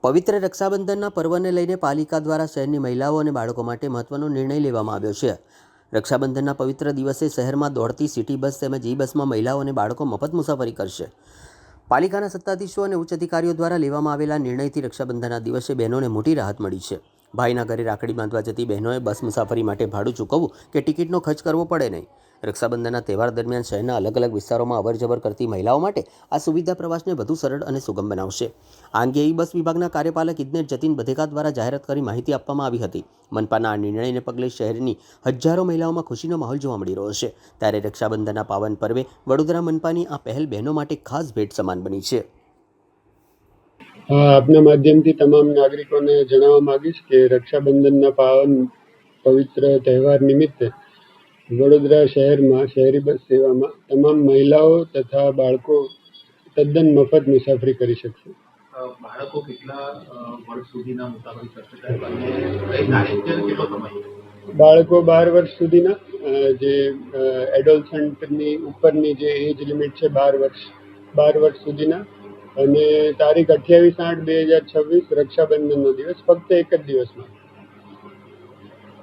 પવિત્ર રક્ષાબંધનના પર્વને લઈને પાલિકા દ્વારા શહેરની મહિલાઓ અને બાળકો માટે મહત્વનો નિર્ણય લેવામાં આવ્યો છે। રક્ષાબંધનના પવિત્ર દિવસે શહેરમાં દોડતી સિટી બસ તેમજ ઈ બસમાં મહિલાઓ અને બાળકો મફત મુસાફરી કરશે। પાલિકાના સત્તાધીશો અને ઉચ્ચ અધિકારીઓ દ્વારા લેવામાં આવેલા નિર્ણયથી રક્ષાબંધનના દિવસે બહેનોને મોટી રાહત મળી છે। ભાઈના ઘરે રાખડી બાંધવા જતી બહેનોએ બસ મુસાફરી માટે ભાડું ચૂકવવું કે ટિકિટનો ખર્ચ કરવો પડે નહીં। રક્ષાબંધનના તહેવાર દરમિયાન શહેરના અલગ અલગ વિસ્તારોમાં અવરજવર કરતી મહિલાઓ માટે આ સુવિધા પ્રવાસને વધુ સરળ અને સુગમ બનાવશે। આ અંગે ઈ બસ વિભાગના કાર્યપાલક ઇજનેર જતીન બધેકા દ્વારા જાહેરાત કરી માહિતી આપવામાં આવી હતી। મનપાના આ નિર્ણયને પગલે શહેરની હજારો મહિલાઓમાં ખુશીનો માહોલ જોવા મળી રહ્યો છે। ત્યારે રક્ષાબંધનના પાવન પર્વે વડોદરા મનપાની આ પહેલ બહેનો માટે ખાસ ભેટ સમાન બની છે। આપના માધ્યમથી તમામ નાગરિકોને જણાવવા માંગીશ કે રક્ષાબંધનના પાવન પવિત્ર તહેવાર નિમિત્તે વડોદરા શહેરમાં શહેરી બસ સેવામાં તમામ મહિલાઓ તથા બાળકો તદ્દન મફત મુસાફરી કરી શકશે। બાળકો કેટલા વર્ષ સુધીના મુસાફરી કરશે અને કઈ તારીખથી કેટલો સમય? બાળકો 12 વર્ષ સુધીના, જે એડોલસન્ટની ઉપરની જે એજ લિમિટ છે 12 વર્ષ સુધીના, અને તારીખ 28/8/2026 રક્ષાબંધનનો દિવસ ફક્ત એક જ દિવસમાં